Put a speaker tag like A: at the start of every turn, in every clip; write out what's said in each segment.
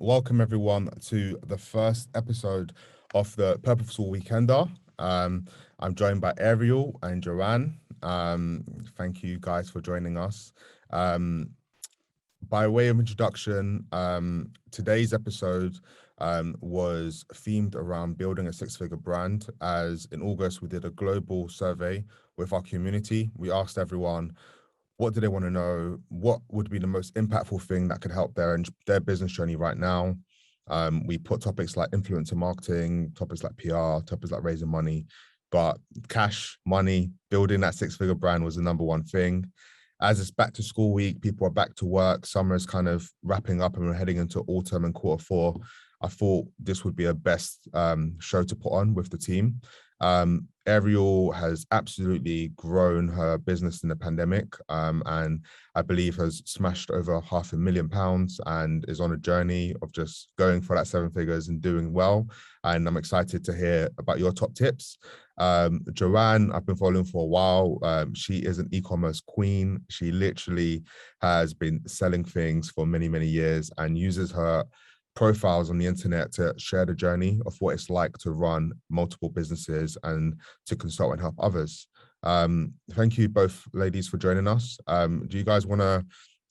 A: Welcome everyone to the first episode of the Purposeful Weekender. I'm joined by Ariel and Joanne. Thank you guys for joining us. By way of introduction, today's episode was themed around building a six-figure brand. As in August, we did a global survey with our community. We asked everyone, what do they want to know? What would be the most impactful thing that could help their business journey right now? We put topics like influencer marketing, topics like PR, topics like raising money, but cash, money, building that six-figure brand was the number one thing. As it's back to school week, people are back to work, summer is kind of wrapping up and we're heading into autumn and quarter 4. I thought this would be a best show to put on with the team. Ariel has absolutely grown her business in the pandemic, and I believe has smashed over £500,000 and is on a journey of just going for that 7 figures and doing well. And I'm excited to hear about your top tips. Joanne, I've been following for a while. She is an e-commerce queen. She literally has been selling things for many, many years and uses her profiles on the internet to share the journey of what it's like to run multiple businesses and to consult and help others. Thank you both ladies for joining us. Do you guys want to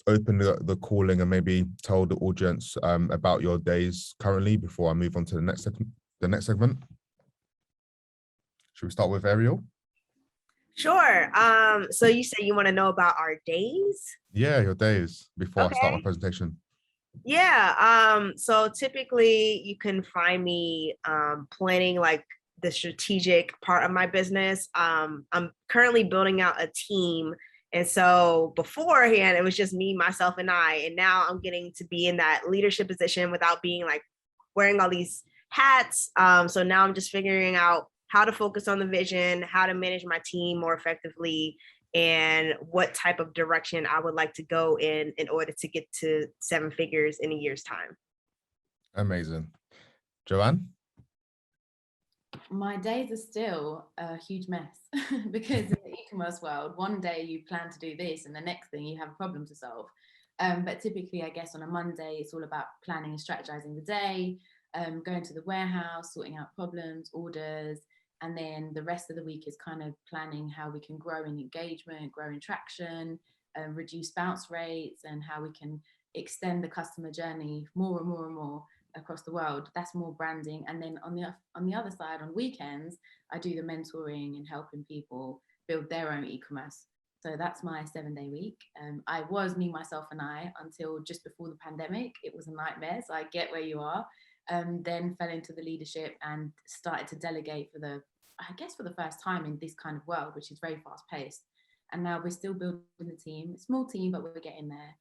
A: open the calling and maybe tell the audience about your days currently before I move on to the next segment? Should we start with Ariel?
B: Sure. So you said you want to know about our days?
A: Yeah, your days before I start my presentation.
B: Yeah. So typically you can find me planning like the strategic part of my business. I'm currently building out a team. And so beforehand, it was just me, myself, and I. And now I'm getting to be in that leadership position without being like wearing all these hats. So now I'm just figuring out how to focus on the vision, how to manage my team more effectively, and what type of direction I would like to go in order to get to 7 figures in a year's time.
A: Amazing. Joanne?
C: My days are still a huge mess because in the e-commerce world, one day you plan to do this and the next thing you have a problem to solve. But typically, I guess on a Monday, it's all about planning and strategizing the day, going to the warehouse, sorting out problems, orders, and then the rest of the week is kind of planning how we can grow in engagement, grow in traction, reduce bounce rates, and how we can extend the customer journey more and more and more across the world. That's more branding. And then on the other side, on weekends, I do the mentoring and helping people build their own e-commerce. So that's my 7-day week. I was me, myself, and I until just before the pandemic. It was a nightmare. So I get where you are. Then fell into the leadership and started to delegate for the first time in this kind of world, which is very fast paced. And now we're still building the team, a small team, but we're getting there.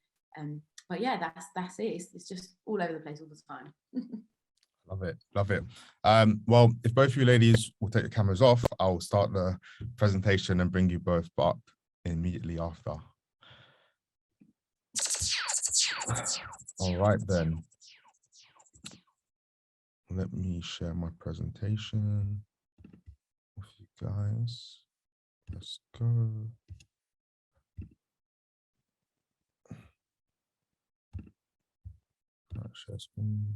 C: But yeah, that's it. It's just all over the place all the time.
A: Love it. Well, if both of you ladies will take the cameras off, I'll start the presentation and bring you both up immediately after. All right then. Let me share my presentation with you guys. Let's go. Share screen.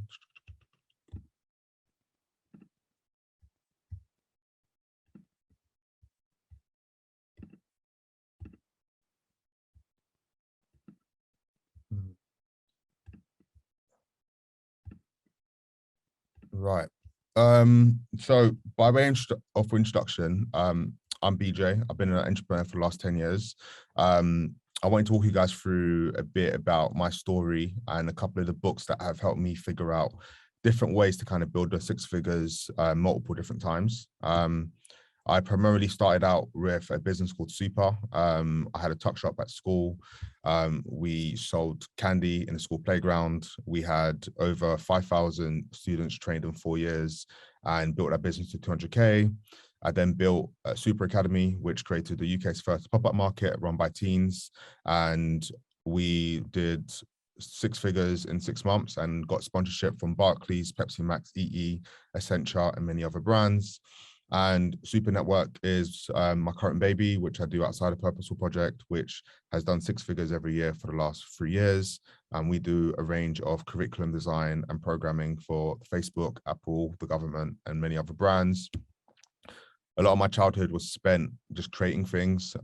A: Right. So by way of introduction, I'm Bejay. I've been an entrepreneur for the last 10 years. I want to talk you guys through a bit about my story and a couple of the books that have helped me figure out different ways to kind of build the 6 figures multiple different times. I primarily started out with a business called Super. I had a tuck shop at school. We sold candy in the school playground. We had over 5,000 students trained in 4 years and built our business to 200K. I then built a Super Academy, which created the UK's first pop-up market run by teens. And we did 6 figures in 6 months and got sponsorship from Barclays, Pepsi Max, EE, Essentia, and many other brands. And Super Network is my current baby, which I do outside of Purposeful Project, which has done 6 figures every year for the last 3 years. And we do a range of curriculum design and programming for Facebook, Apple, the government, and many other brands. A lot of my childhood was spent just creating things.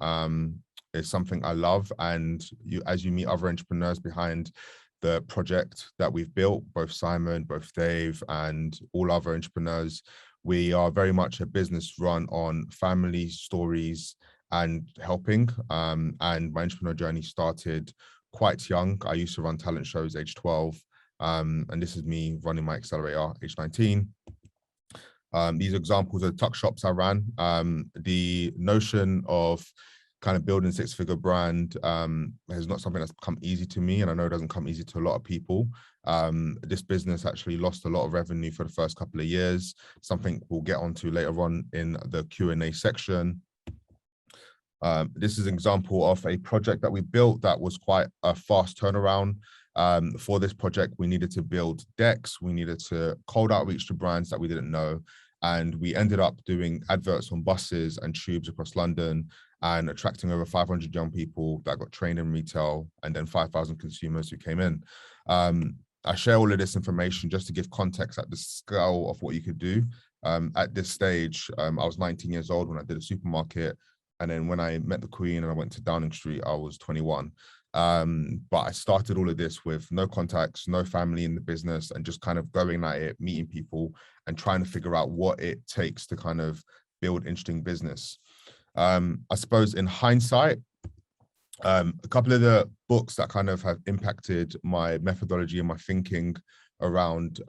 A: It's something I love. And as you meet other entrepreneurs behind the project that we've built, both Simon, both Dave, and all other entrepreneurs, we are very much a business run on family stories and helping. And my entrepreneur journey started quite young. I used to run talent shows age 12. And this is me running my accelerator age 19. These examples of tuck shops I ran. The notion of kind of building a 6-figure brand is not something that's come easy to me, and I know it doesn't come easy to a lot of people. This business actually lost a lot of revenue for the first couple of years, something we'll get onto later on in the Q&A section. This is an example of a project that we built that was quite a fast turnaround. For this project, we needed to build decks, we needed to cold outreach to brands that we didn't know, and we ended up doing adverts on buses and tubes across London and attracting over 500 young people that got trained in retail, and then 5,000 consumers who came in. I share all of this information just to give context at the scale of what you could do. At this stage, I was 19 years old when I did a supermarket. And then when I met the Queen and I went to Downing Street, I was 21. But I started all of this with no contacts, no family in the business, and just kind of going at it, meeting people and trying to figure out what it takes to kind of build interesting business. I suppose in hindsight, a couple of the books that kind of have impacted my methodology and my thinking around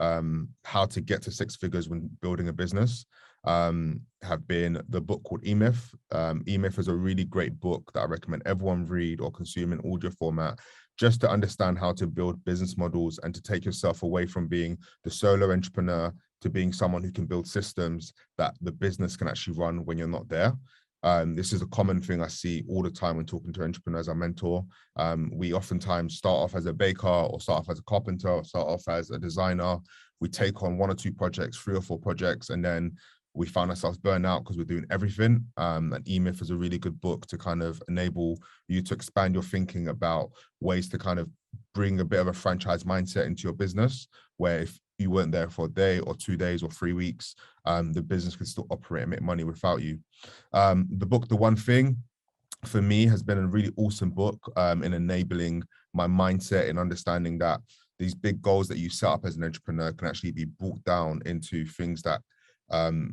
A: how to get to 6 figures when building a business have been the book called emif. Emif is a really great book that I recommend everyone read or consume in audio format, just to understand how to build business models and to take yourself away from being the solo entrepreneur to being someone who can build systems that the business can actually run when you're not there. This is a common thing I see all the time when talking to entrepreneurs I mentor. We oftentimes start off as a baker or start off as a carpenter or start off as a designer. We take on 1 or 2 projects, 3 or 4 projects, and then we found ourselves burnt out because we're doing everything. And emif is a really good book to kind of enable you to expand your thinking about ways to kind of bring a bit of a franchise mindset into your business, where if you weren't there for a day or 2 days or 3 weeks, the business could still operate and make money without you. The book, The One Thing, for me has been a really awesome book in enabling my mindset and understanding that these big goals that you set up as an entrepreneur can actually be brought down into things that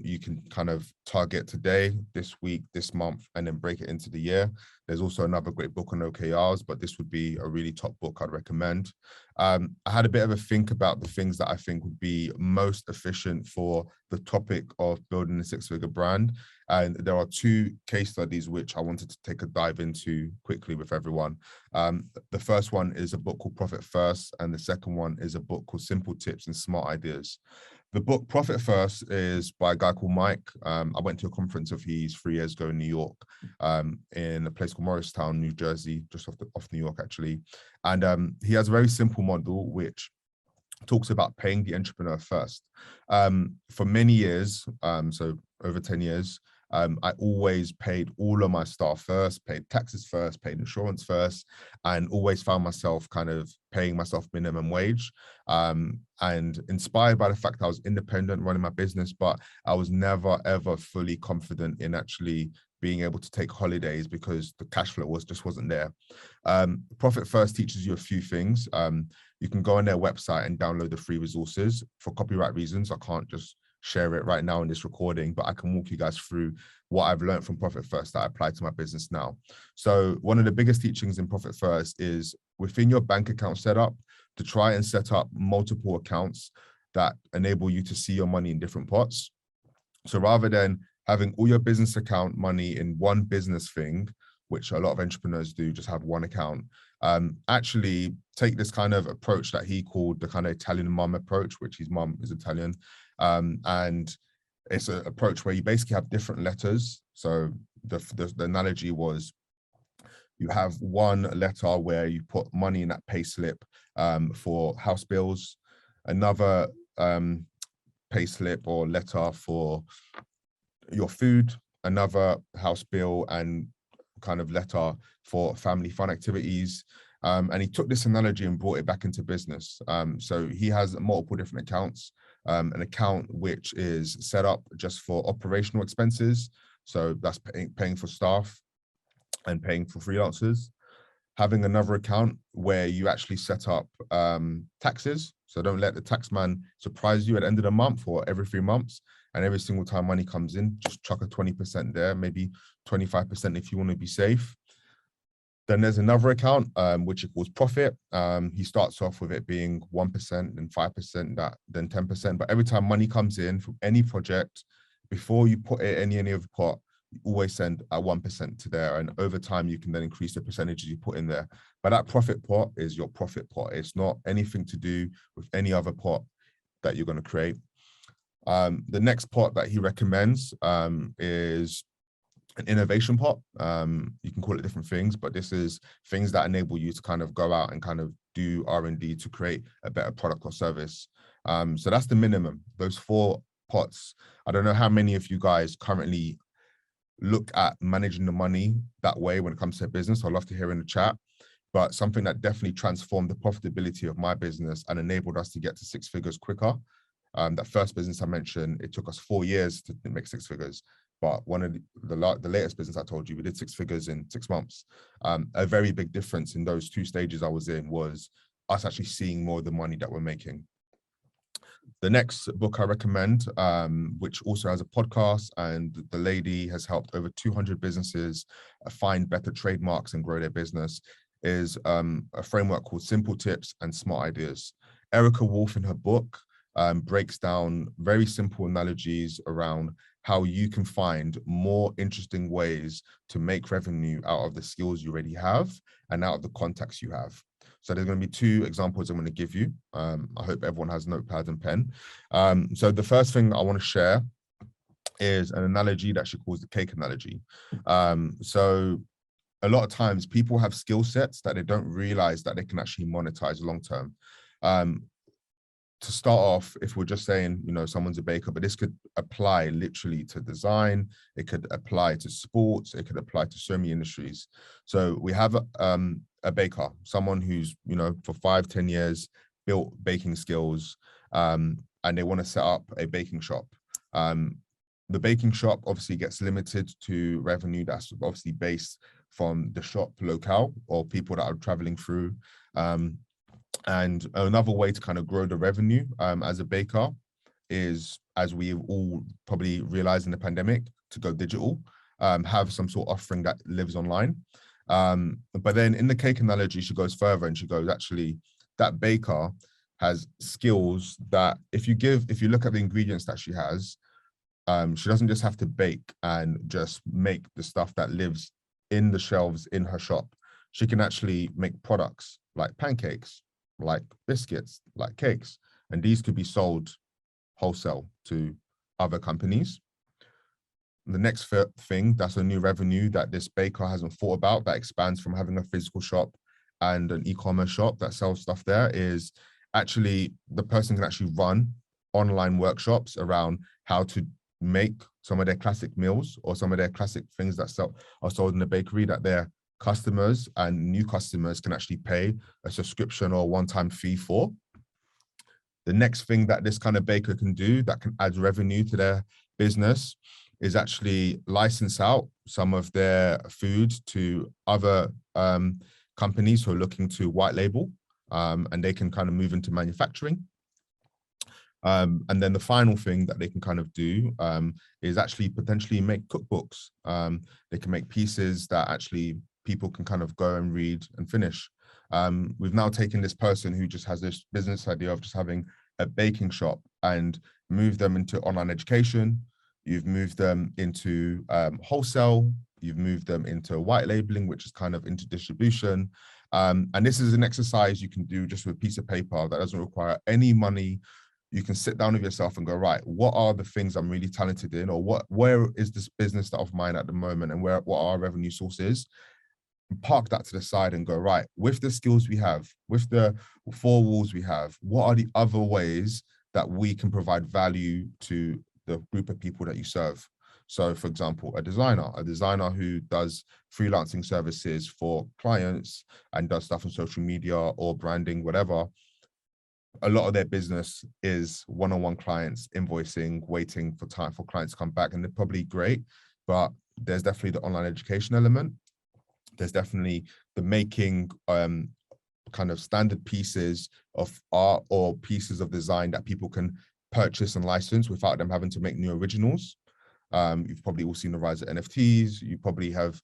A: you can kind of target today, this week, this month, and then break it into the year. There's also another great book on OKRs, but this would be a really top book I'd recommend. I had a bit of a think about the things that I think would be most efficient for the topic of building a 6-figure brand. And there are 2 case studies which I wanted to take a dive into quickly with everyone. The first one is a book called Profit First, and the second one is a book called Simple Tips and Smart Ideas. The book Profit First is by a guy called Mike. I went to a conference of his 3 years ago in New York, in a place called Morristown, New Jersey, just off New York actually. And he has a very simple model which talks about paying the entrepreneur first. For many years, so over 10 years, I always paid all of my staff first, paid taxes first, paid insurance first, and always found myself kind of paying myself minimum wage. And inspired by the fact that I was independent running my business, but I was never, ever fully confident in actually being able to take holidays because the cash flow just wasn't there. Profit First teaches you a few things. You can go on their website and download the free resources. For copyright reasons, I can't just share it right now in this recording, but I can walk you guys through what I've learned from Profit First that I apply to my business now. So one of the biggest teachings in Profit First is within your bank account setup to try and set up multiple accounts that enable you to see your money in different pots. So rather than having all your business account money in one business thing, which a lot of entrepreneurs do, just have one account, actually take this kind of approach that he called the kind of Italian mum approach, which his mum is Italian. And it's an approach where you basically have different letters. So the analogy was you have one letter where you put money in that pay slip for house bills, another pay slip or letter for your food, another house bill and kind of letter for family fun activities. And he took this analogy and brought it back into business. So he has multiple different accounts, an account which is set up just for operational expenses. So that's paying for staff and paying for freelancers. Having another account where you actually set up taxes. So don't let the tax man surprise you at the end of the month or every 3 months. And every single time money comes in, just chuck a 20% there, maybe 25% if you want to be safe. Then there's another account, which he calls profit. He starts off with it being 1%, then 5%, then 10%. But every time money comes in from any project, before you put it in any of the pot, you always send a 1% to there. And over time, you can then increase the percentages you put in there. But that profit pot is your profit pot. It's not anything to do with any other pot that you're going to create. The next pot that he recommends is an innovation pot. You can call it different things, but this is things that enable you to kind of go out and kind of do R&D to create a better product or service. So that's the minimum, those 4 pots. I don't know how many of you guys currently look at managing the money that way when it comes to business. I'd love to hear in the chat, but something that definitely transformed the profitability of my business and enabled us to get to 6 figures quicker. That first business I mentioned, it took us 4 years to make 6 figures. But one of the latest business I told you, we did 6 figures in 6 months. A very big difference in those 2 stages I was in was us actually seeing more of the money that we're making. The next book I recommend, which also has a podcast, and the lady has helped over 200 businesses find better trademarks and grow their business, is a framework called Simple Tips and Smart Ideas. Erica Wolf in her book breaks down very simple analogies around how you can find more interesting ways to make revenue out of the skills you already have and out of the contacts you have. So there's going to be 2 examples I'm going to give you. I hope everyone has notepads and pen. So the first thing I want to share is an analogy that she calls the cake analogy. So a lot of times people have skill sets that they don't realize that they can actually monetize long term. To start off, if we're just saying, you know, someone's a baker, but this could apply literally to design, it could apply to sports, it could apply to so many industries. So we have a baker, someone who's, you know, for 5-10 years built baking skills, and they want to set up a baking shop. The baking shop obviously gets limited to revenue that's obviously based from the shop locale or people that are traveling through. And another way to kind of grow the revenue as a baker is, as we all probably realized in the pandemic, to go digital, have some sort of offering that lives online. But then in the cake analogy, she goes further and she goes, actually, that baker has skills that if you look at the ingredients that she has, she doesn't just have to bake and just make the stuff that lives in the shelves in her shop. She can actually make products like pancakes, like biscuits, like cakes, and these could be sold wholesale to other companies. The next thing, that's a new revenue that this baker hasn't thought about, that expands from having a physical shop and an e-commerce shop that sells stuff there, is actually the person can actually run online workshops around how to make some of their classic meals or some of their classic things that are sold in the bakery that their customers and new customers can actually pay a subscription or one-time fee for. The next thing that this kind of baker can do that can add revenue to their business is actually license out some of their food to other companies who are looking to white label, and they can kind of move into manufacturing. And then the final thing that they can kind of do is actually potentially make cookbooks. They can make pieces that actually people can kind of go and read and finish. We've now taken this person who just has this business idea of just having a baking shop and moved them into online education. You've moved them into wholesale. You've moved them into white labeling, which is kind of into distribution. And this is an exercise you can do just with a piece of paper that doesn't require any money. You can sit down with yourself and go, right, what are the things I'm really talented in, or where is this business of mine at the moment, and what are our revenue sources? Park that to the side and go, right, with the skills we have, with the 4 walls we have, what are the other ways that we can provide value to the group of people that you serve? So for example, a designer who does freelancing services for clients and does stuff on social media or branding, whatever, a lot of their business is one-on-one clients, invoicing, waiting for time for clients to come back, and they're probably great, but there's definitely the online education element. There's definitely the making kind of standard pieces of art or pieces of design that people can purchase and license without them having to make new originals. You've probably all seen the rise of NFTs. You probably have,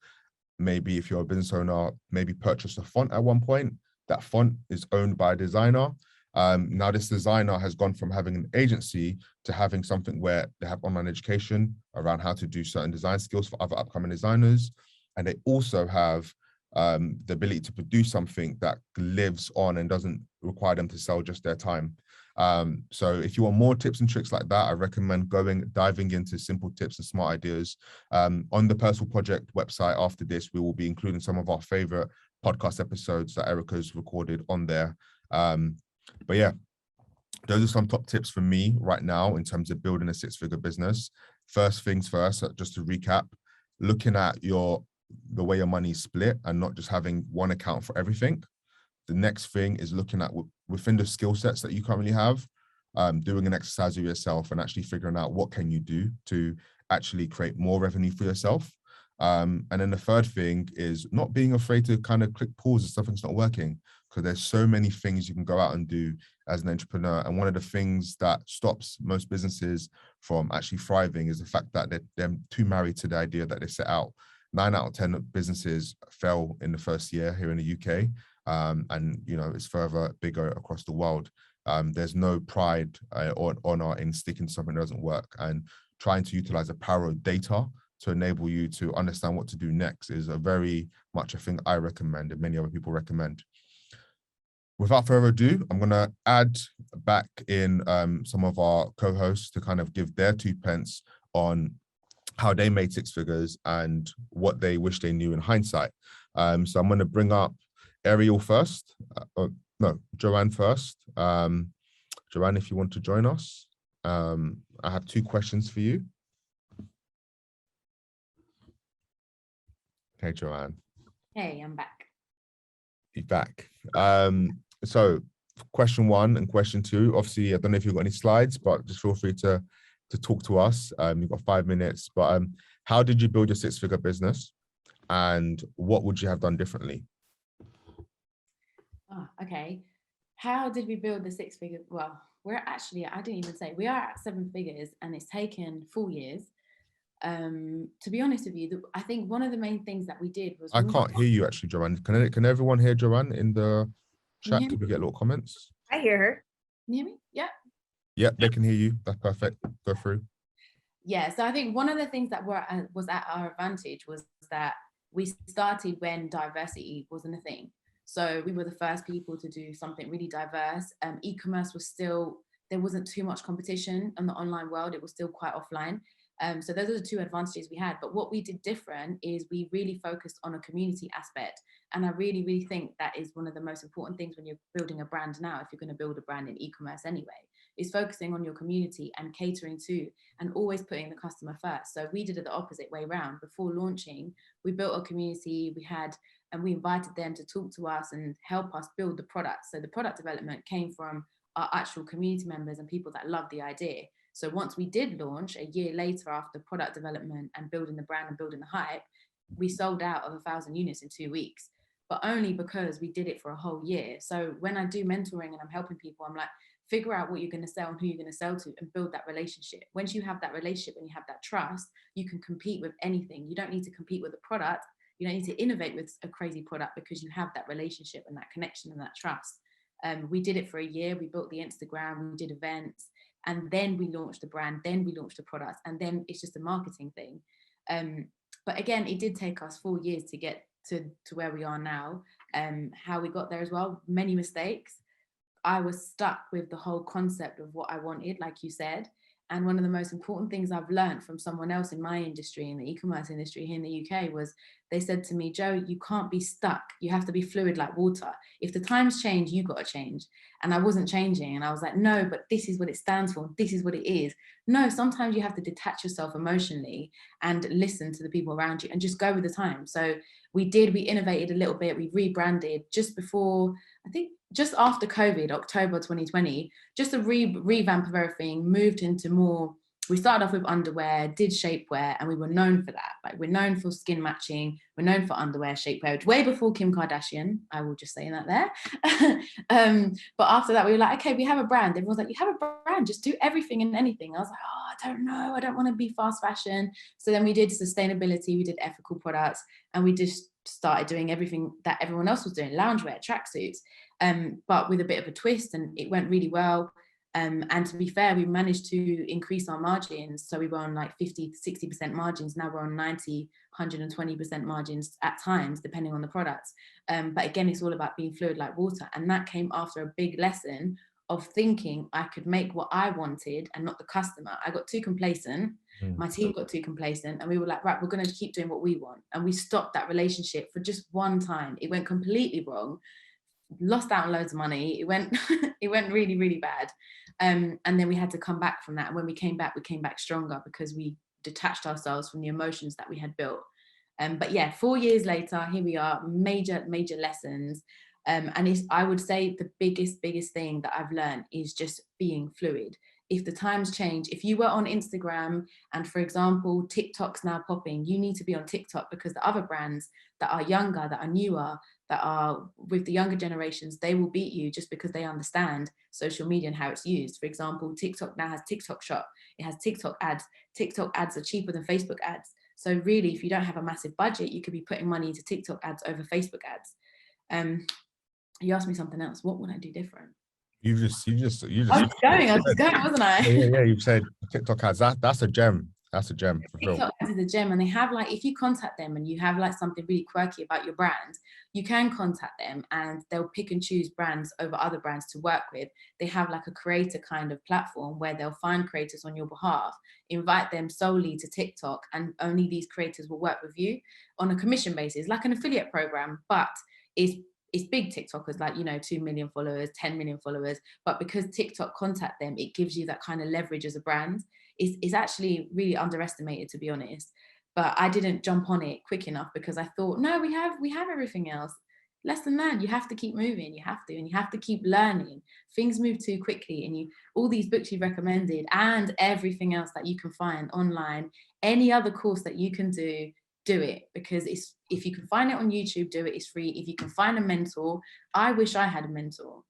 A: maybe if you're a business owner, maybe purchased a font at one point. That font is owned by a designer. Now this designer has gone from having an agency to having something where they have online education around how to do certain design skills for other upcoming designers. And they also have the ability to produce something that lives on and doesn't require them to sell just their time. So if you want more tips and tricks like that, I recommend diving into simple tips and smart ideas. On the Purposeful Project website after this, we will be including some of our favorite podcast episodes that Erica's recorded on there. But yeah, those are some top tips for me right now in terms of building a six-figure business. First things first, just to recap, looking at the way your money is split and not just having one account for everything. The next thing is looking at within the skill sets that you currently have, doing an exercise with yourself and actually figuring out what can you do to actually create more revenue for yourself. And then the third thing is not being afraid to kind of click pause if something's not working, because there's so many things you can go out and do as an entrepreneur. And one of the things that stops most businesses from actually thriving is the fact that they're too married to the idea that they set out. 9 out of 10 businesses fail in the first year here in the UK. And it's further bigger across the world. There's no pride or honor in sticking to something that doesn't work, and trying to utilize the power of data to enable you to understand what to do next is a very much a thing I recommend and many other people recommend. Without further ado, I'm going to add back in some of our co-hosts to kind of give their 2 pence on how they made 6 figures and what they wish they knew in hindsight. So I'm going to bring up Ariel first. Joanne first. Joanne, if you want to join us. I have 2 questions for you. Hey, Joanne.
C: Hey, I'm back.
A: You're back. So question 1 and question 2, obviously, I don't know if you've got any slides, but just feel free to talk to us. You've got 5 minutes, but how did you build your 6-figure business and what would you have done differently?
C: Oh, okay. How did we build the 6-figure? Well, I didn't even say, we are at 7 figures and it's taken 4 years. To be honest with you, I think one of the main things that we did was...
A: I can't hear you actually, Joanne. Can everyone hear Joanne in the chat? Could we get little comments?
B: I hear her.
C: Can you hear me? Yeah.
A: Yeah, they can hear you. That's perfect. Go through.
C: Yeah, so I think one of the things that was at our advantage was that we started when diversity wasn't a thing. So we were the first people to do something really diverse. E-commerce was still, there wasn't too much competition in the online world. It was still quite offline. So those are the 2 advantages we had. But what we did different is we really focused on a community aspect. And I really, really think that is one of the most important things when you're building a brand now, if you're going to build a brand in e-commerce anyway, is focusing on your community and catering to and always putting the customer first. So we did it the opposite way around. Before launching, we built a community, and we invited them to talk to us and help us build the product. So the product development came from our actual community members and people that loved the idea. So once we did launch a year later after product development and building the brand and building the hype, we sold out of 1,000 units in 2 weeks, but only because we did it for a whole year. So when I do mentoring and I'm helping people, I'm like, figure out what you're going to sell and who you're going to sell to and build that relationship. Once you have that relationship and you have that trust, you can compete with anything. You don't need to compete with a product. You don't need to innovate with a crazy product because you have that relationship and that connection and that trust. We did it for a year. We built the Instagram, we did events, and then we launched the brand, then we launched the products, and then it's just a marketing thing. But again, it did take us 4 years to get to where we are now. How we got there as well, many mistakes. I was stuck with the whole concept of what I wanted, like you said, And one of the most important things I've learned from someone else in my industry, in the e-commerce industry here in the UK, was they said to me, Jo, you can't be stuck. You have to be fluid like water. If the times change, you got to change. And I wasn't changing. And I was like, no, but this is what it stands for. This is what it is. No, sometimes you have to detach yourself emotionally and listen to the people around you and just go with the time. So we innovated a little bit. We rebranded just before, I think just after COVID, October 2020, just a revamp of everything, moved into more, we started off with underwear, did shapewear, and we were known for that. Like, we're known for skin matching, we're known for underwear, shapewear, way before Kim Kardashian, I will just say that there. But after that, we were like, okay, we have a brand. Everyone's like, you have a brand, just do everything and anything. I was like, oh, I don't know, I don't want to be fast fashion. So then we did sustainability, we did ethical products, and we just started doing everything that everyone else was doing, loungewear, tracksuits, but with a bit of a twist, and it went really well. And to be fair, we managed to increase our margins. So we were on like 50 to 60% margins. Now we're on 90, 120% margins at times, depending on the products. But again, it's all about being fluid like water. And that came after a big lesson of thinking I could make what I wanted and not the customer. I got too complacent. My team got too complacent, and we were like, right, we're going to keep doing what we want. And we stopped that relationship for just one time. It went completely wrong. Lost out on loads of money. It went really, really bad. And then we had to come back from that. And when we came back stronger because we detached ourselves from the emotions that we had built. But yeah, 4 years later, here we are, major lessons. And I would say the biggest thing that I've learned is just being fluid. If the times change, if you were on Instagram and, for example, TikTok's now popping, you need to be on TikTok, because the other brands that are younger, that are newer, that are with the younger generations, they will beat you just because they understand social media and how it's used. For example, TikTok now has TikTok Shop. It has TikTok ads. TikTok ads are cheaper than Facebook ads. So really, if you don't have a massive budget, you could be putting money into TikTok ads over Facebook ads. You asked me something else. What would I do different?
A: You just.
C: I was going, wasn't I?
A: Yeah. You've said TikTok ads. That's a gem. That's a gem for real.
C: TikTok ads is a gem, and they have, like, if you contact them and you have like something really quirky about your brand, you can contact them and they'll pick and choose brands over other brands to work with. They have like a creator kind of platform where they'll find creators on your behalf, invite them solely to TikTok, and only these creators will work with you on a commission basis, like an affiliate program, but it's big TikTokers, like, 2 million followers, 10 million followers. But because TikTok contact them, it gives you that kind of leverage as a brand. It's actually really underestimated, to be honest. But I didn't jump on it quick enough because I thought, no, we have everything else. Lesson learned. You have to keep moving. You have to keep learning. Things move too quickly, and all these books you recommended and everything else that you can find online, any other course that you can do it, because if you can find it on YouTube, do it. It's free. If you can find a mentor, I wish I had a mentor.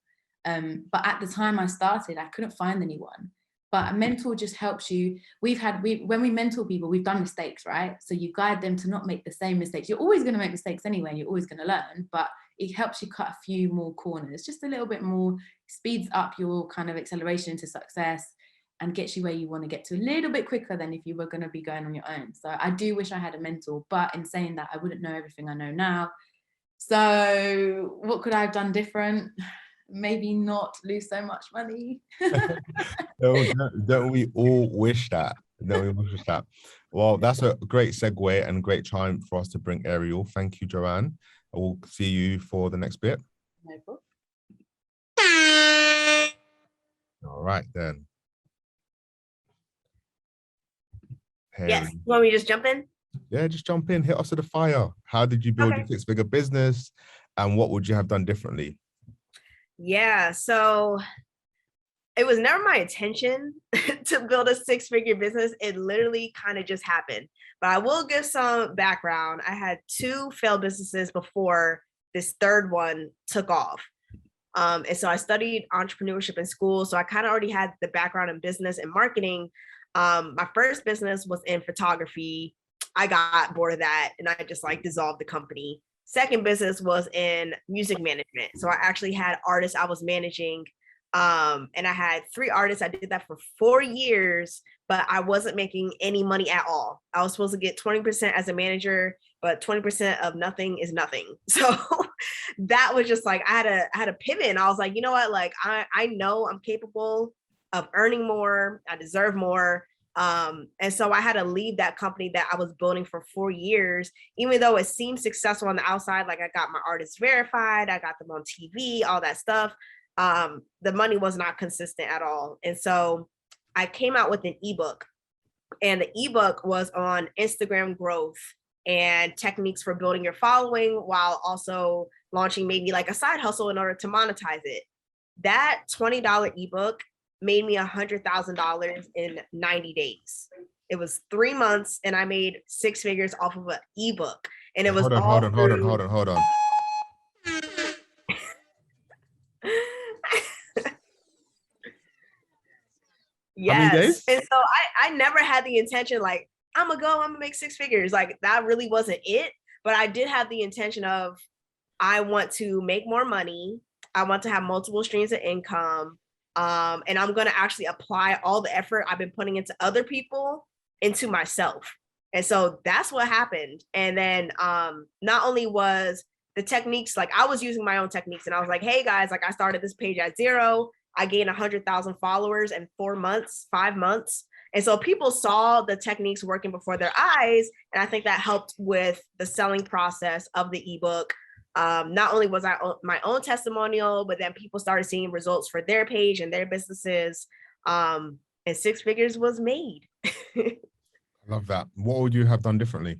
C: But at the time I started, I couldn't find anyone. But a mentor just helps you. When we mentor people, we've done mistakes, right? So you guide them to not make the same mistakes. You're always going to make mistakes anyway, and you're always going to learn, but it helps you cut a few more corners, just a little bit more, speeds up your kind of acceleration into success, and gets you where you want to get to a little bit quicker than if you were going to be going on your own. So I do wish I had a mentor, but in saying that, I wouldn't know everything I know now. So what could I have done different? Maybe not lose so much money.
A: Don't we all wish that? Well, that's a great segue and great time for us to bring Ariel. Thank you, Joanne. I will see you for the next bit.
C: No problem.
A: All right, then. Hey.
B: Yes. You want me to just jump in?
A: Yeah, just jump in. Hit us to the fire. How did you build your six-figure business, and what would you have done differently?
B: Yeah, so it was never my intention to build a six-figure business. It literally kind of just happened. But I will give some background. I had 2 failed businesses before this third one took off. And so I studied entrepreneurship in school. So I kind of already had the background in business and marketing. My first business was in photography. I got bored of that and I just dissolved the company. Second business was in music management. So I actually had artists I was managing. And I had 3 artists. I did that for 4 years, but I wasn't making any money at all. I was supposed to get 20% as a manager, but 20% of nothing is nothing. So that was just I had a pivot, and I was like, you know what? I know I'm capable of earning more. I deserve more. And so I had to leave that company that I was building for 4 years, even though it seemed successful on the outside. Like I got my artists verified, I got them on TV, all that stuff. The money was not consistent at all. And so I came out with an ebook, and the ebook was on Instagram growth and techniques for building your following while also launching maybe like a side hustle in order to monetize it. That $20 ebook made me $100,000 in 90 days. It was 3 months and I made 6 figures off of an ebook. And it was
A: Hold on.
B: Yes. And so I never had the intention, like, I'm gonna make 6 figures. Like that really wasn't it. But I did have the intention of, I want to make more money. I want to have multiple streams of income. And I'm going to actually apply all the effort I've been putting into other people into myself. And so that's what happened. And then not only was the techniques, like I was using my own techniques, and I was like, hey guys, like I started this page at 0. I gained 100,000 followers in 4 months, 5 months. And so people saw the techniques working before their eyes. And I think that helped with the selling process of the ebook. Not only was I my own testimonial, but then people started seeing results for their page and their businesses. And 6 figures was made.
A: I love that. What would you have done differently?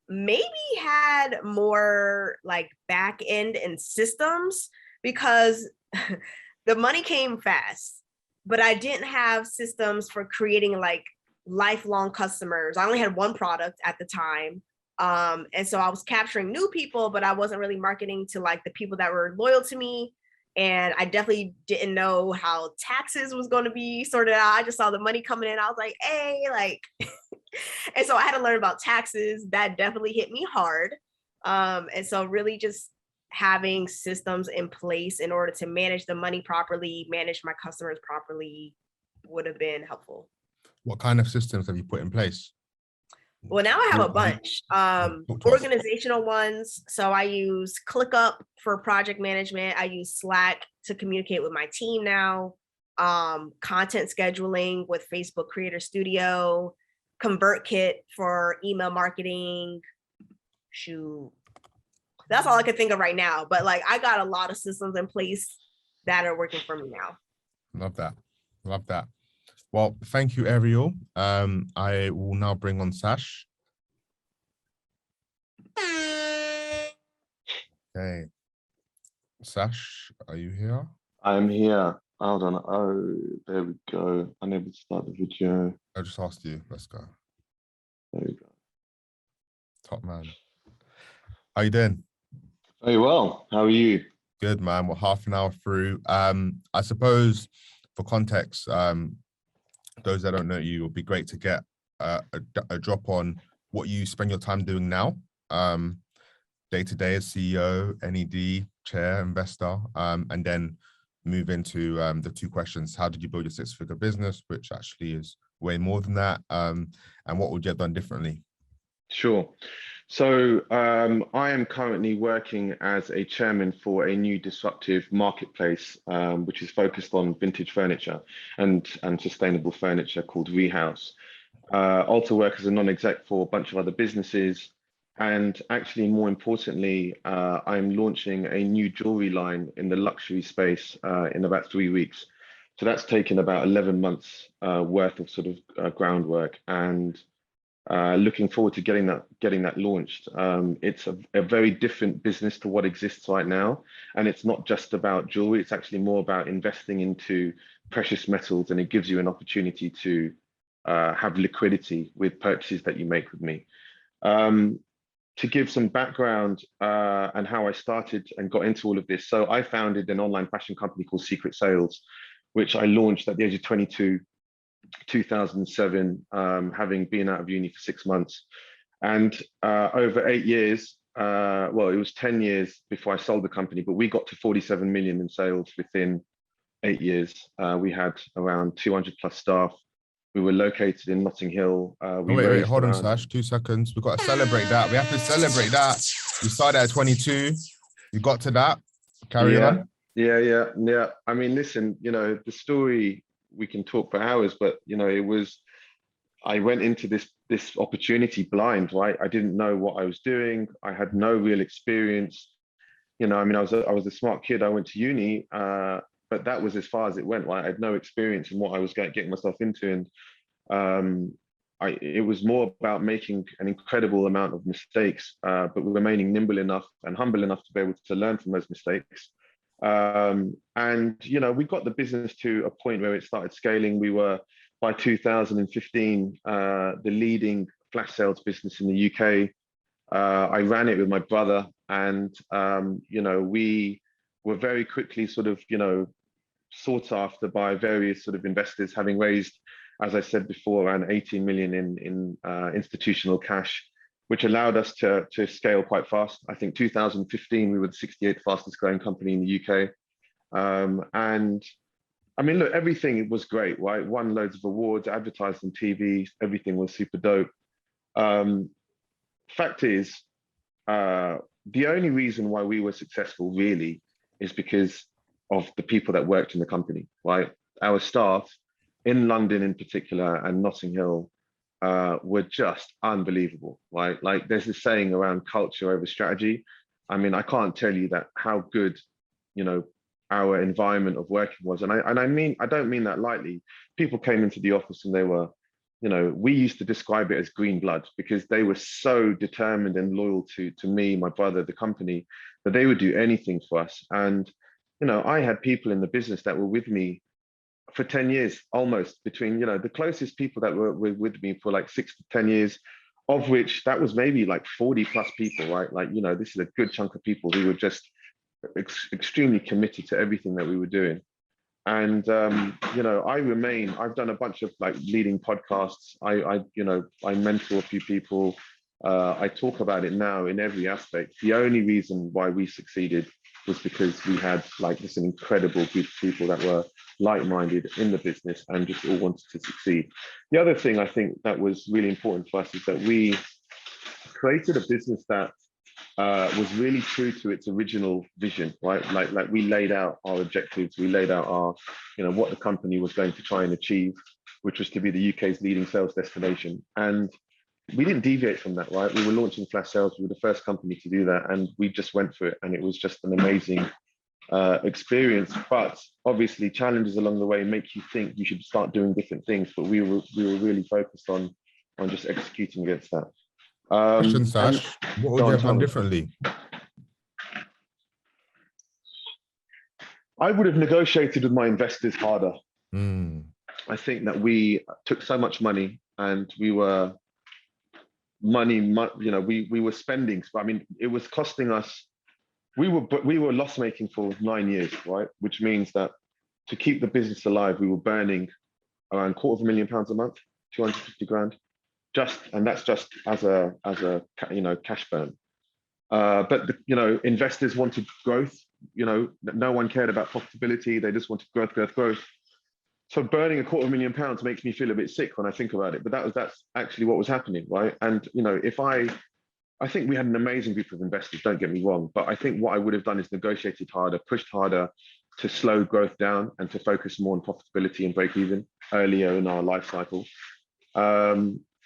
B: Maybe had more like back end and systems, because the money came fast, but I didn't have systems for creating like lifelong customers. I only had one product at the time. And so I was capturing new people, but I wasn't really marketing to like the people that were loyal to me. And I definitely didn't know how taxes was going to be sorted out. I just saw the money coming in. I was like, hey, like, and so I had to learn about taxes. That definitely hit me hard. And so really just having systems in place in order to manage the money properly, manage my customers properly would have been helpful.
A: What kind of systems have you put in place?
B: Well, now I have a bunch. Organizational ones. So I use ClickUp for project management. I use Slack to communicate with my team now. Content scheduling with Facebook Creator Studio. ConvertKit for email marketing. Shoot. That's all I can think of right now. But like I got a lot of systems in place that are working for me now.
A: Love that. Love that. Well, thank you, Ariel. I will now bring on Sach. Okay. Sach, are you here?
D: I'm here. Hold on. Oh, there we go. Unable to start the video.
A: I just asked you. Let's go.
D: There we go.
A: Top man. How you doing?
D: Very well. How are you?
A: Good, man. We're half an hour through. I suppose for context, those that don't know you, it would be great to get a drop on what you spend your time doing now, day to day as CEO, NED, chair, investor, and then move into the 2 questions. How did you build your 6-figure business, which actually is way more than that, and what would you have done differently?
D: Sure. So I am currently working as a chairman for a new disruptive marketplace, which is focused on vintage furniture and sustainable furniture called Rehouse. Also work as a non-exec for a bunch of other businesses. And actually, more importantly, I'm launching a new jewelry line in the luxury space in about 3 weeks. So that's taken about 11 months worth of sort of groundwork, and looking forward to getting that launched. It's a very different business to what exists right now, and it's not just about jewelry. It's actually more about investing into precious metals, and it gives you an opportunity to have liquidity with purchases that you make with me. To give some background and how I started and got into all of this. So I founded an online fashion company called Secret Sales, which I launched at the age of 22, 2007, having been out of uni for 6 months. And over 8 years, well, it was 10 years before I sold the company, but we got to 47 million in sales within 8 years. We had around 200 plus staff. We were located in Notting Hill.
A: Wait, hold on, Sach, 2 seconds. We've got to celebrate that. We have to celebrate that. You started at 22. You got to that. Carry on.
D: Yeah. I mean, listen, the story, we can talk for hours, but I went into this opportunity blind, right? I didn't know what I was doing. I had no real experience. I mean, I was a smart kid. I went to uni, but that was as far as it went, right? I had no experience in what I was getting myself into, and it was more about making an incredible amount of mistakes, but remaining nimble enough and humble enough to be able to learn from those mistakes. And we got the business to a point where it started scaling. We were, by 2015, the leading flash sales business in the UK. I ran it with my brother, and we were very quickly sort of sought after by various sort of investors, having raised, as I said before, around 18 million in institutional cash, which allowed us to scale quite fast. I think 2015, we were the 68th fastest growing company in the UK. And I mean, look, everything was great, right? Won loads of awards, advertised on TV, everything was super dope. Fact is, the only reason why we were successful really is because of the people that worked in the company, right? Our staff in London in particular and Notting Hill were just unbelievable, right? Like, there's this saying around culture over strategy. I mean, I can't tell you that how good, our environment of working was. And I don't mean that lightly. People came into the office and they were, we used to describe it as green blood, because they were so determined and loyal to me, my brother, the company, that they would do anything for us. And, I had people in the business that were with me for 10 years, almost, between, the closest people that were with me for like 6 to 10 years, of which that was maybe like 40 plus people, right? Like, this is a good chunk of people who were just extremely committed to everything that we were doing. And I've done a bunch of like leading podcasts. I mentor a few people. I talk about it now in every aspect. The only reason why we succeeded was because we had like this incredible group of people that were like-minded in the business and just all wanted to succeed. The other thing I think that was really important for us is that we created a business that was really true to its original vision, right? Like we laid out our objectives, we laid out our, what the company was going to try and achieve, which was to be the UK's leading sales destination. And we didn't deviate from that, right? We were launching flash sales. We were the first company to do that, and we just went for it. And it was just an amazing experience. But obviously, challenges along the way make you think you should start doing different things. But we were really focused on just executing against that.
A: Question, Sach, what would you have done differently?
D: I would have negotiated with my investors harder. I think that we took so much money, and we were we were spending. I mean, it was costing us. We were loss making for 9 years, right? Which means that to keep the business alive, we were burning around £250,000 a month, 250 grand. And that's just as a cash burn. But investors wanted growth. No one cared about profitability. They just wanted growth. So burning £250,000 makes me feel a bit sick when I think about it. But that's actually what was happening, right? And I think we had an amazing group of investors. Don't get me wrong, but I think what I would have done is negotiated harder, pushed harder to slow growth down and to focus more on profitability and break even earlier in our life cycle.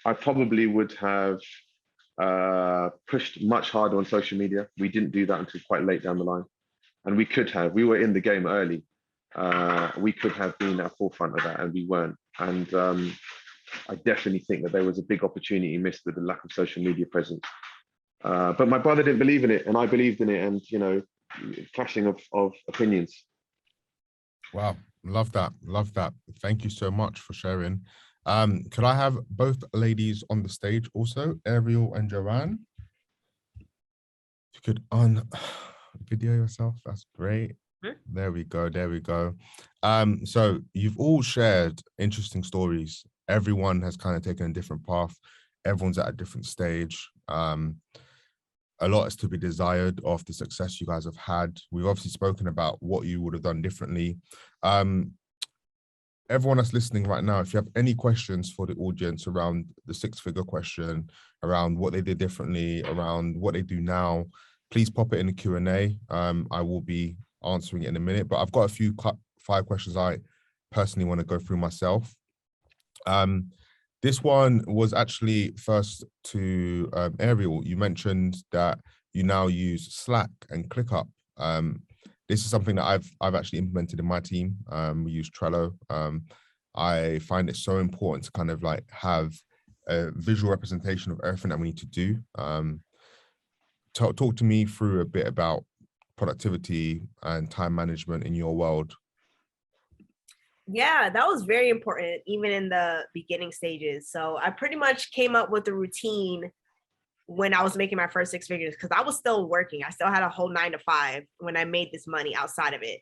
D: I probably would have pushed much harder on social media. We didn't do that until quite late down the line. And we could have. We were in the game early. We could have been at the forefront of that, and we weren't. And I definitely think that there was a big opportunity missed with the lack of social media presence. But my brother didn't believe in it, and I believed in it, and, clashing of opinions.
A: Wow. Love that. Thank you so much for sharing. Could I have both ladies on the stage also, Ariel and Joanne? If you could video yourself, that's great. There we go. So you've all shared interesting stories. Everyone has kind of taken a different path. Everyone's at a different stage. A lot is to be desired of the success you guys have had. We've obviously spoken about what you would have done differently. Everyone that's listening right now, if you have any questions for the audience around the six-figure question, around what they did differently, around what they do now, please pop it in the Q&A. I will be answering it in a minute, but I've got a few 5 questions I personally want to go through myself. This one was actually first to Ariel. You mentioned that you now use Slack and ClickUp. This is something that I've actually implemented in my team. We use Trello. I find it so important to kind of like have a visual representation of everything that we need to do. Talk to me through a bit about productivity and time management in your world.
B: Yeah, that was very important, even in the beginning stages. So I pretty much came up with a routine when I was making my first 6 figures, because I was still working. I still had a whole 9 to 5 when I made this money outside of it.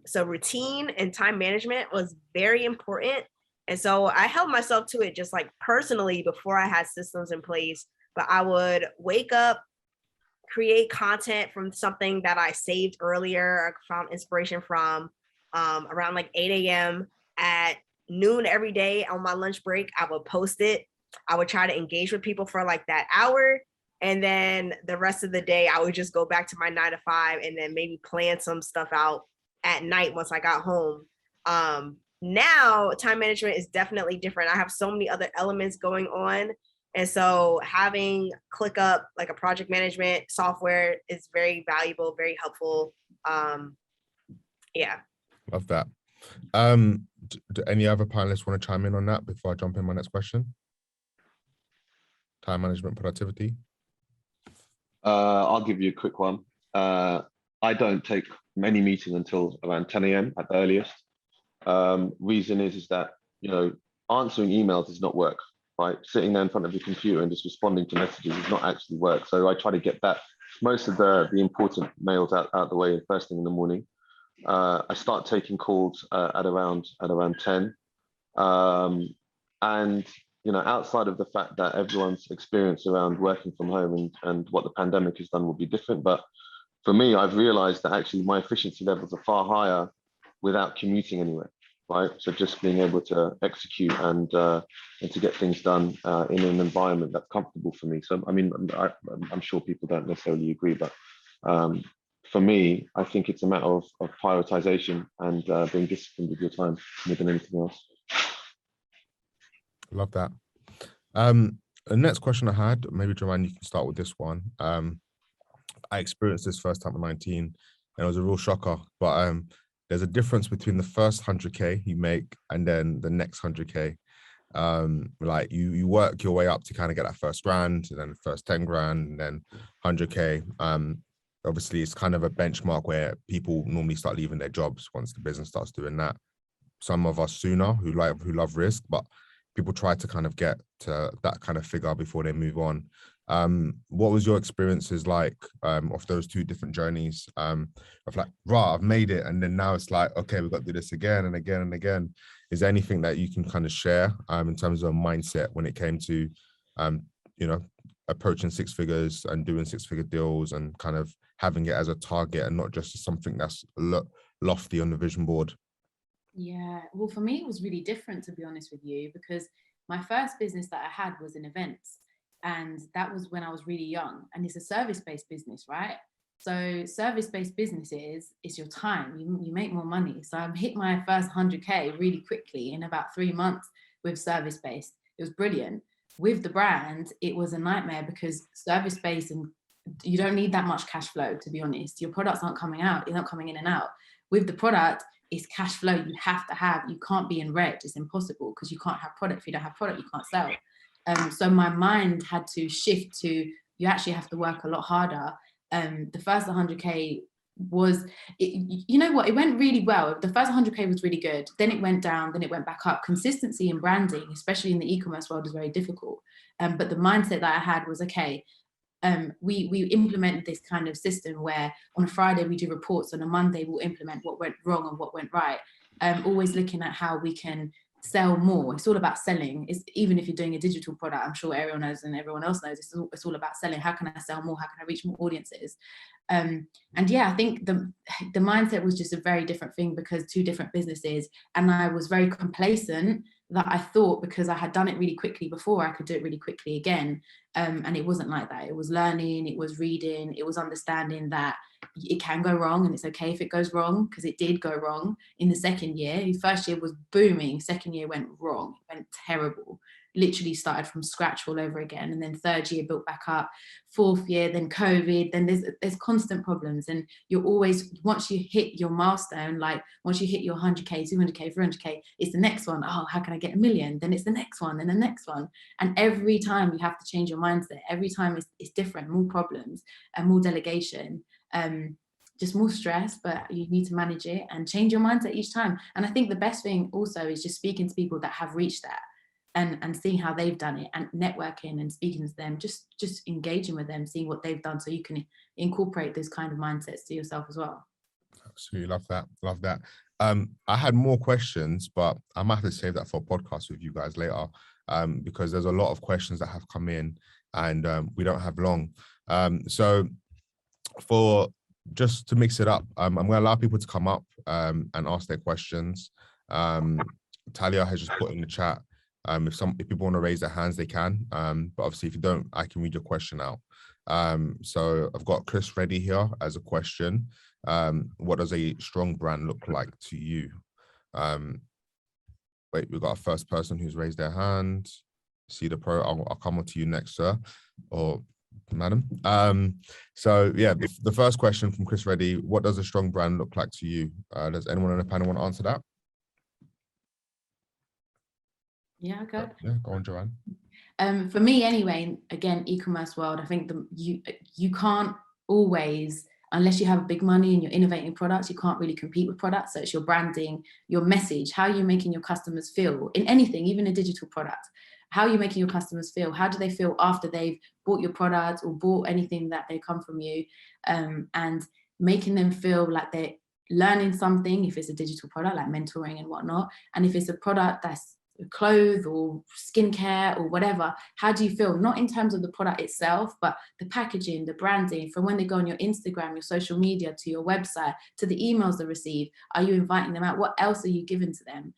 B: So routine and time management was very important. And so I held myself to it just like personally before I had systems in place. But I would wake up, create content from something that I saved earlier or found inspiration from, around like 8 a.m. At noon every day on my lunch break, I would post it. I would try to engage with people for like that hour. And then the rest of the day, I would just go back to my 9 to 5 and then maybe plan some stuff out at night once I got home. Now, time management is definitely different. I have so many other elements going on. And so having ClickUp, like a project management software, is very valuable, very helpful. Yeah.
A: Love that. Do any other panelists want to chime in on that before I jump in my next question? Time management, productivity.
D: I'll give you a quick one. I don't take many meetings until around 10 a.m. at the earliest. Reason is that, you know, answering emails does not work, right? Sitting there in front of your computer and just responding to messages does not actually work. So I try to get that most of the important mails out the way first thing in the morning. I start taking calls at around 10. And you know, outside of the fact that everyone's experience around working from home and what the pandemic has done will be different, but for me, I've realized that actually my efficiency levels are far higher without commuting anywhere, right? So just being able to execute and to get things done in an environment that's comfortable for me. So I mean, I'm sure people don't necessarily agree, but for me, I think it's a matter of prioritization and being disciplined with your time more than anything else.
A: Love that. The next question I had, maybe Joanne, you can start with this one. I experienced this first time at 19 and it was a real shocker, but there's a difference between the first 100K you make and then the next 100K. Like you work your way up to kind of get that first grand and then the first 10 grand and then 100K. Obviously it's kind of a benchmark where people normally start leaving their jobs once the business starts doing that. Some of us sooner who love risk, but people try to kind of get to that kind of figure before they move on. What was your experiences like of those two different journeys of like, right, I've made it, and then now it's like, okay, we've got to do this again and again and again. Is there anything that you can kind of share in terms of a mindset when it came to, you know, approaching 6 figures and doing 6-figure deals and kind of having it as a target and not just something that's lofty on the vision board?
C: Yeah, well, for me, it was really different, to be honest with you, because my first business that I had was in events. And that was when I was really young. And it's a service-based business, right? So service-based businesses, it's your time. You make more money. So I hit my first 100K really quickly in about 3 months with service-based. It was brilliant. With the brand, it was a nightmare because service-based, and you don't need that much cash flow, to be honest. Your products aren't coming out. You're not coming in and out. With the product, it's cash flow you have to have. You can't be in red. It's impossible because you can't have product. If you don't have product, you can't sell. So my mind had to shift to, you actually have to work a lot harder. The first 100K was, you know what, it went really well. The first 100K was really good. Then it went down, then it went back up. Consistency in branding, especially in the e-commerce world, is very difficult. But the mindset that I had was, okay, we implemented this kind of system where on a Friday we do reports, on a Monday we'll implement what went wrong and what went right. Always looking at how we can sell more. It's all about selling. It's, even if you're doing a digital product, I'm sure everyone knows and everyone else knows, it's all about selling. How can I sell more? How can I reach more audiences? And yeah, I think the mindset was just a very different thing because 2 different businesses, and I was very complacent that I thought because I had done it really quickly before, I could do it really quickly again. And it wasn't like that. It was learning, it was reading, it was understanding that it can go wrong and it's okay if it goes wrong, because it did go wrong in the second year. The first year was booming, second year went wrong, it went terrible. Literally started from scratch all over again. And then third year built back up, fourth year, then COVID, then there's constant problems. And you're always, once you hit your milestone, like once you hit your 100K, 200K, 300K, it's the next one. Oh, how can I get 1 million? Then it's the next one, then the next one. And every time you have to change your mindset. Every time it's different, more problems and more delegation, just more stress, but you need to manage it and change your mindset each time. And I think the best thing also is just speaking to people that have reached that, and seeing how they've done it, and networking and speaking to them, just engaging with them, seeing what they've done, so you can incorporate those kind of mindsets to yourself as well.
A: Absolutely, love that. I had more questions, but I might have to save that for a podcast with you guys later, because there's a lot of questions that have come in, and we don't have long. So for just to mix it up, I'm going to allow people to come up and ask their questions. Talia has just put in the chat, if people want to raise their hands, they can. But obviously, if you don't, I can read your question out. So I've got Chris ready here as a question. What does a strong brand look like to you? Wait, we've got a first person who's raised their hand. See the pro. I'll come on to you next, sir, or madam. So yeah, the first question from Chris Reddy: what does a strong brand look like to you? Does anyone on the panel want to answer that?
C: Yeah, okay.
A: Yeah, go on, Joanne.
C: For me, anyway, again, e-commerce world, I think you can't always, unless you have big money and you're innovating products, you can't really compete with products. So it's your branding, your message, how you're making your customers feel in anything, even a digital product. How are you making your customers feel? How do they feel after they've bought your product or bought anything that they come from you? And making them feel like they're learning something, if it's a digital product like mentoring and whatnot. And if it's a product that's clothes or skincare or whatever, how do you feel? Not in terms of the product itself, but the packaging, the branding, from when they go on your Instagram, your social media, to your website, to the emails they receive. Are you inviting them out? What else are you giving to them?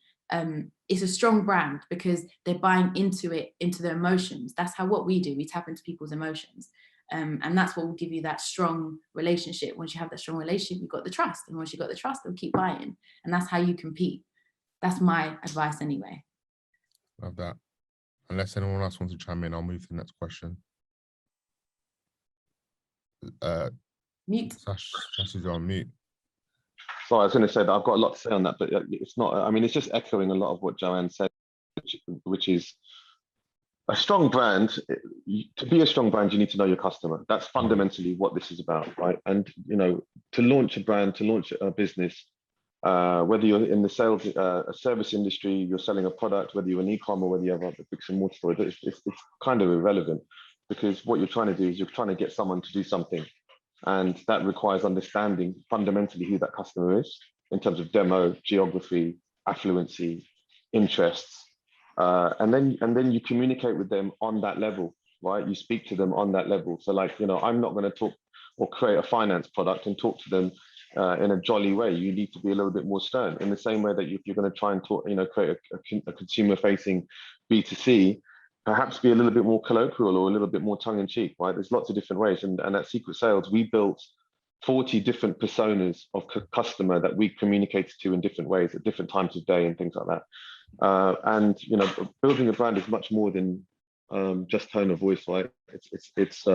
C: It's a strong brand because they're buying into it, into their emotions. That's what we do. We tap into people's emotions. And that's what will give you that strong relationship. Once you have that strong relationship, you've got the trust. And once you've got the trust, they'll keep buying. And that's how you compete. That's my advice anyway.
A: Love that. Unless anyone else wants to chime in, I'll move to the next question.
C: Mute.
A: Sach is on mute.
D: So I was going to say that I've got a lot to say on that, but it's not, I mean, it's just echoing a lot of what Joanne said, which is a strong brand. To be a strong brand, you need to know your customer. That's fundamentally what this is about, right? And, you know, to launch a brand, to launch a business, whether you're in the sales, a service industry, you're selling a product, whether you're an e-com or whether you have a bricks and mortar store, it's kind of irrelevant, because what you're trying to do is you're trying to get someone to do something. And that requires understanding fundamentally who that customer is in terms of demo, geography, affluency, interests. And then you communicate with them on that level, right? You speak to them on that level. So like, you know, I'm not going to talk or create a finance product and talk to them in a jolly way. You need to be a little bit more stern, in the same way that if you're going to try and talk, you know, create a consumer facing B2C, perhaps be a little bit more colloquial or a little bit more tongue in cheek, right? There's lots of different ways. And at Secret Sales, we built 40 different personas of customer that we communicated to in different ways at different times of day and things like that. And, you know, building a brand is much more than just tone of voice, right? It's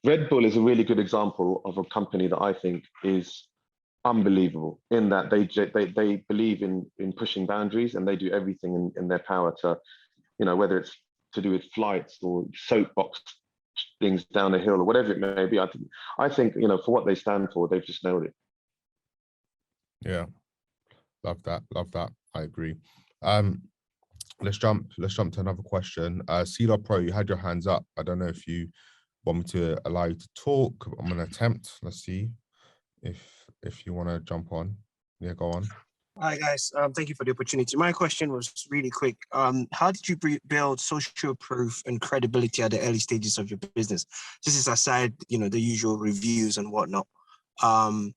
D: Red Bull is a really good example of a company that I think is unbelievable, in that they believe in pushing boundaries, and they do everything in their power to, you know, whether it's to do with flights or soapbox things down a hill or whatever it may be. I think, you know, for what they stand for, they've just nailed it.
A: Yeah, love that. I agree. Let's jump to another question. CeeLo Pro, you had your hands up. I don't know if you want me to allow you to talk. I'm gonna attempt. Let's see if you want to jump on. Yeah, go on.
E: Hi guys, thank you for the opportunity. My question was really quick. How did you build social proof and credibility at the early stages of your business? This is aside, you know, the usual reviews and whatnot. I'm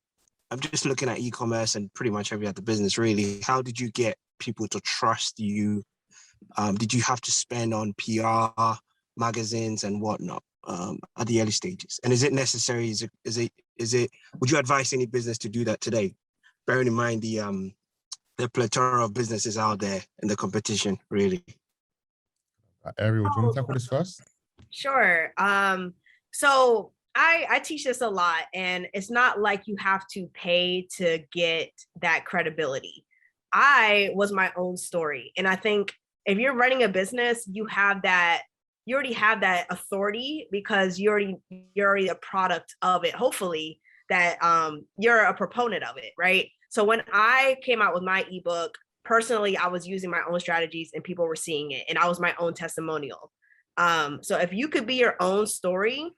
E: just looking at e-commerce and pretty much every other business really. How did you get people to trust you did you have to spend on PR, magazines, and whatnot at the early stages? And is it necessary? Would you advise any business to do that today? Bearing in mind the plethora of businesses out there and the competition, really.
A: Ariel, do you want to tackle this first?
B: Sure. So I teach this a lot, and it's not like you have to pay to get that credibility. I was my own story. And I think if you're running a business, you already have that authority because you're already a product of it, hopefully, that you're a proponent of it, right? So when I came out with my ebook, personally, I was using my own strategies and people were seeing it, and I was my own testimonial. So if you could be your own story,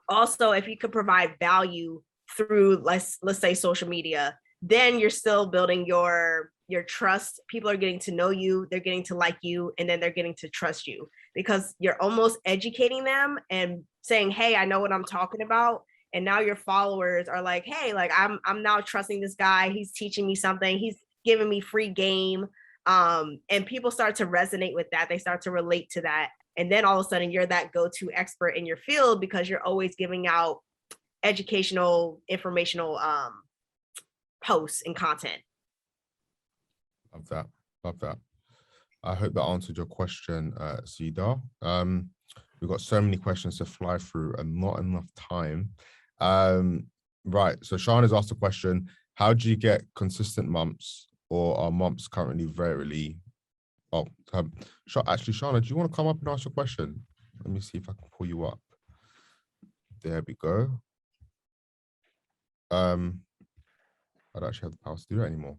B: also if you could provide value through let's say social media, then you're still building your trust. People are getting to know you, they're getting to like you, and then they're getting to trust you because you're almost educating them and saying, hey, I know what I'm talking about. And now your followers are like, hey, like I'm now trusting this guy, he's teaching me something, he's giving me free game. And people start to resonate with that, they start to relate to that. And then all of a sudden you're that go-to expert in your field because you're always giving out educational, informational posts and content.
A: Love that. Love that. I hope that answered your question, Cedar. We've got so many questions to fly through and not enough time. Right. So Sean has asked a question. How do you get consistent months, or are months currently very... Oh, actually, Shauna, do you want to come up and ask your question? Let me see if I can pull you up. There we go. I don't actually have the power to do it anymore.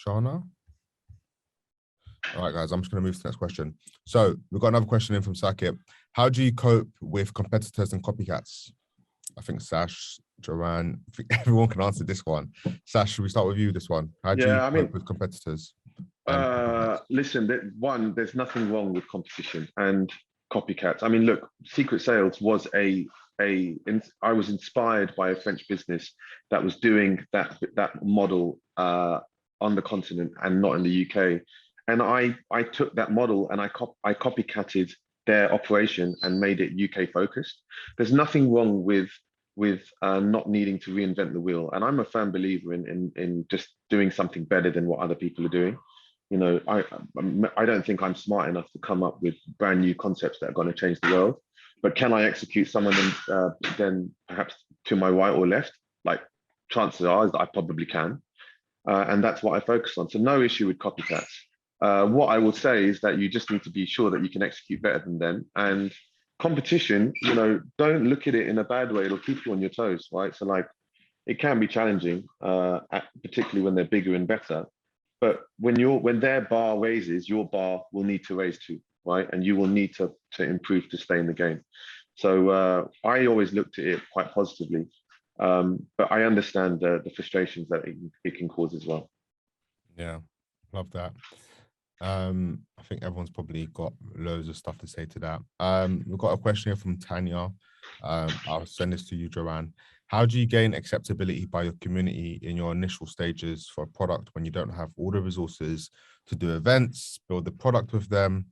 A: Shauna? All right, guys, I'm just going to move to the next question. So we've got another question in from Sach. How do you cope with competitors and copycats? I think Sach, Joanne, I think everyone can answer this one. Sach, should we start with you this one? How do you cope with competitors?
D: Listen, there's nothing wrong with competition and copycats. I mean, look, Secret Sales was I was inspired by a French business that was doing that model on the continent and not in the UK. And I took that model and I copycatted their operation and made it UK focused. There's nothing wrong with not needing to reinvent the wheel. And I'm a firm believer in just doing something better than what other people are doing. You know, I don't think I'm smart enough to come up with brand new concepts that are going to change the world. But can I execute some of them then perhaps to my right or left? Like chances are I probably can. And that's what I focus on. So no issue with copycats. What I will say is that you just need to be sure that you can execute better than them. And competition, you know, don't look at it in a bad way. It'll keep you on your toes, right? So like, it can be challenging, particularly when they're bigger and better. But when their bar raises, your bar will need to raise too, right? And you will need to improve to stay in the game. So I always looked at it quite positively, but I understand the frustrations that it can cause as well.
A: Yeah, love that. I think everyone's probably got loads of stuff to say to that. We've got a question here from Tanya. I'll send this to you, Joanne. How do you gain acceptability by your community in your initial stages for a product when you don't have all the resources to do events, build the product with them?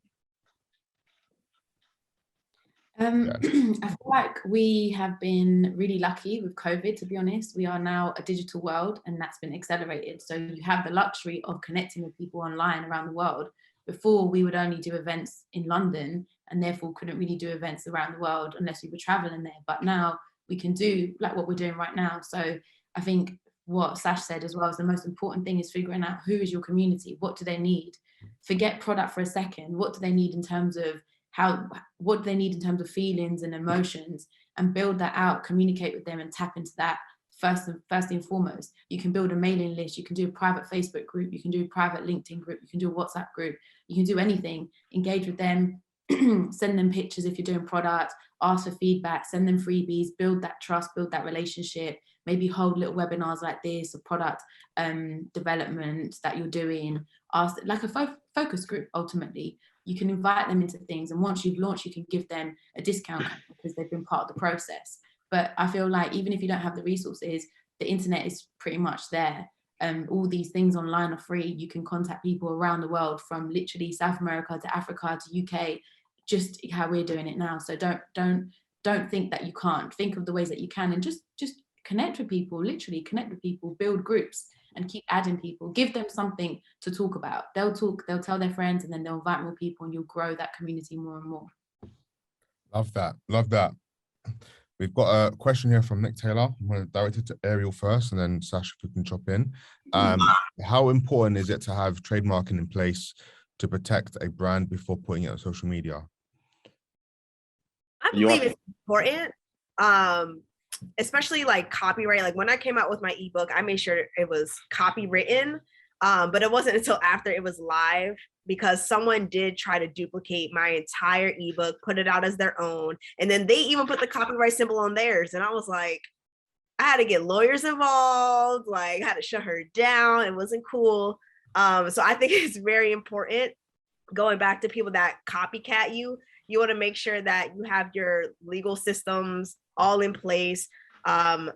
C: I feel like we have been really lucky with COVID, to be honest. We are now a digital world and that's been accelerated. So you have the luxury of connecting with people online around the world. Before, we would only do events in London and therefore couldn't really do events around the world unless we were traveling there. But now we can do like what we're doing right now. So I think what Sach said as well is the most important thing is figuring out who is your community, what do they need? Forget product for a second. What do they need in terms of what do they need in terms of feelings and emotions, and build that out, communicate with them and tap into that first and foremost. You can build a mailing list, you can do a private Facebook group, you can do a private LinkedIn group, you can do a WhatsApp group, you can do anything, engage with them, send them pictures if you're doing product, ask for feedback, send them freebies, build that trust, build that relationship, maybe hold little webinars like this or product development that you're doing, ask like a focus group ultimately. you can invite them into things. And once you've launched, you can give them a discount because they've been part of the process. But I feel like even if you don't have the resources, the internet is pretty much there. All these things online are free. You can contact people around the world, from literally South America to Africa to UK, just how we're doing it now. So don't think that you can't. Think of the ways that you can, and just connect with people, literally connect with people, build groups and keep adding people. Give them something to talk about. They'll tell their friends, and then they'll invite more people, and you'll grow that community more and more.
A: Love that. Love that. We've got a question here from Nick Taylor. I'm going to direct it to Ariel first, and then Sach, if you can chop in. How important is it to have trademarking in place to protect a brand before putting it on social media?
B: I believe it's important, especially like copyright. Like when I came out with my ebook, I made sure it was copywritten, but it wasn't until after it was live, because someone did try to duplicate my entire ebook, put it out as their own, and then they even put the copyright symbol on theirs. And I was like, I had to get lawyers involved, like I had to shut her down. It wasn't cool. So I think it's very important, going back to people that copycat you. You want to make sure that you have your legal systems all in place,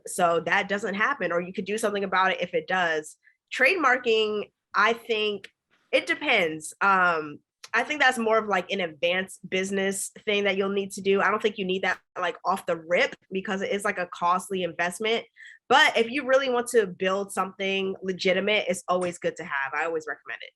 B: so that doesn't happen, or you could do something about it if it does. Trademarking, I think it depends. I think that's more of like an advanced business thing that you'll need to do. I don't think you need that like off the rip, because it is like a costly investment. But if you really want to build something legitimate, it's always good to have. I always recommend it.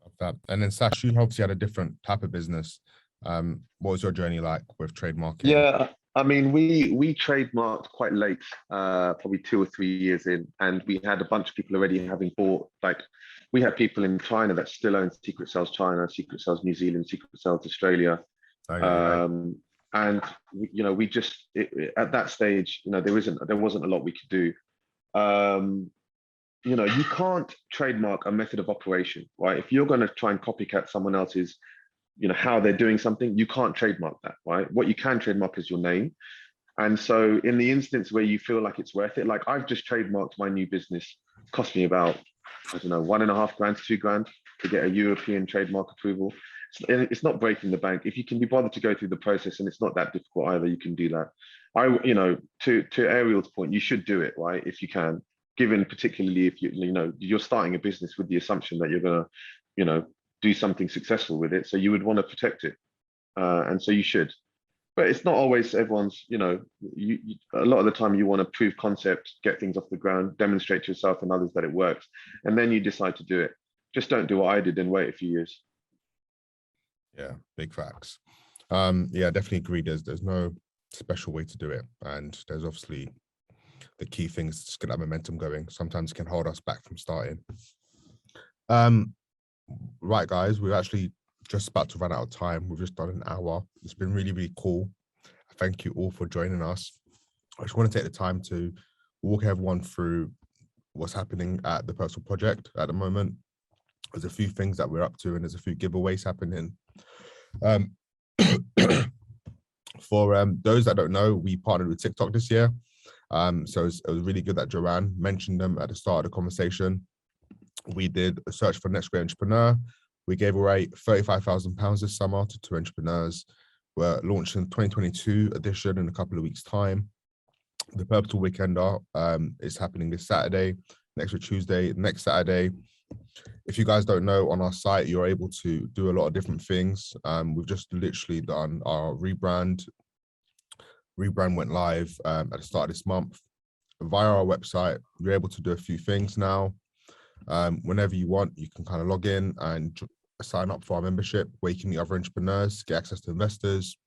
A: Love that. And then Sach, you obviously had a different type of business. What was your journey like with trademarking?
D: Yeah, I mean, we trademarked quite late, probably 2 or 3 years in, and we had a bunch of people already having bought. Like, we had people in China that still own Secret Sales China, Secret Sales New Zealand, Secret Sales Australia. And we just at that stage, there wasn't a lot we could do. You can't trademark a method of operation, right? If you're going to try and copycat someone else's, how they're doing something, you can't trademark that, right? What you can trademark is your name. And so in the instance where you feel like it's worth it, like I've just trademarked my new business, it cost me about, I don't know, $1.5 grand to $2 grand to get a European trademark approval. It's not breaking the bank. If you can be bothered to go through the process, and it's not that difficult either, you can do that. To Ariel's point, you should do it, right? If you can, given particularly if you're starting a business with the assumption that you're gonna, do something successful with it. So you would want to protect it. And so you should. But it's not always everyone's, a lot of the time you want to prove concept, get things off the ground, demonstrate to yourself and others that it works. And then you decide to do it. Just don't do what I did and wait a few years.
A: Yeah, big facts. Yeah, definitely agree. There's no special way to do it. And there's obviously the key thing is just get that momentum going. Sometimes it can hold us back from starting. Right, guys, we're actually just about to run out of time. We've just done an hour. It's been really, really cool. Thank you all for joining us. I just want to take the time to walk everyone through what's happening at the Purposeful Project at the moment. There's a few things that we're up to, and there's a few giveaways happening. For those that don't know, we partnered with TikTok this year. So it was really good that Joanne mentioned them at the start of the conversation. We did a search for next great entrepreneur. We gave away £35,000 this summer to 2 entrepreneurs. We're launching 2022 edition in a couple of weeks' time. The Purposeful Weekender is happening this Saturday, next week Tuesday, next Saturday. If you guys don't know, on our site, you're able to do a lot of different things. We've just literally done our rebrand. Rebrand went live at the start of this month. Via our website, you're able to do a few things now. Whenever you want, you can kind of log in and sign up for our membership, where you can meet other entrepreneurs, get access to investors.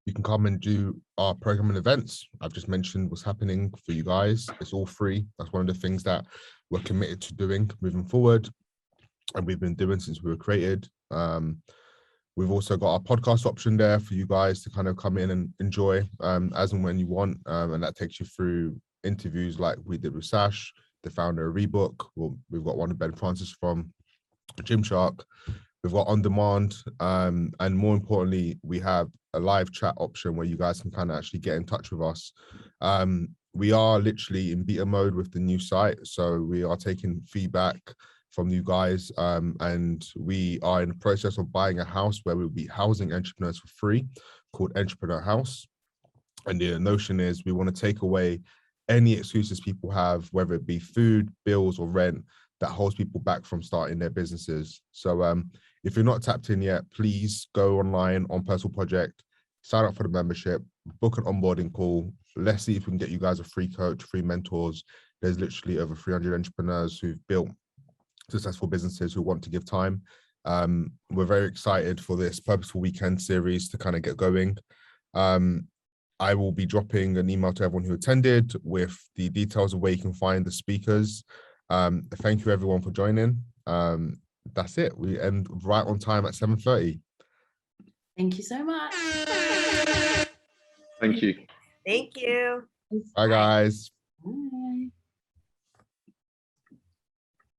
A: You can come and do our program and events. I've just mentioned what's happening for you guys. It's all free. That's one of the things that we're committed to doing moving forward, and we've been doing since we were created. We've also got our podcast option there for you guys to kind of come in and enjoy as and when you want, and that takes you through interviews like we did with Sach, the founder of Rebook. We've got one of Ben Francis from Gymshark. We've got on demand, and more importantly, we have a live chat option where you guys can kind of actually get in touch with us. We are literally in beta mode with the new site, so we are taking feedback from you guys. And we are in the process of buying a house where we'll be housing entrepreneurs for free, called Entrepreneur House. And the notion is we want to take away any excuses people have, whether it be food, bills, or rent, that holds people back from starting their businesses. So if you're not tapped in yet, please go online on Purposeful Project, sign up for the membership, book an onboarding call. Let's see if we can get you guys a free coach, free mentors. There's literally over 300 entrepreneurs who've built successful businesses who want to give time. We're very excited for this Purposeful Weekend series to kind of get going. I will be dropping an email to everyone who attended with the details of where you can find the speakers. Thank you everyone for joining. That's it. We end right on time at 7:30.
C: Thank you so much.
D: Thank you.
B: Thank you.
A: Bye guys.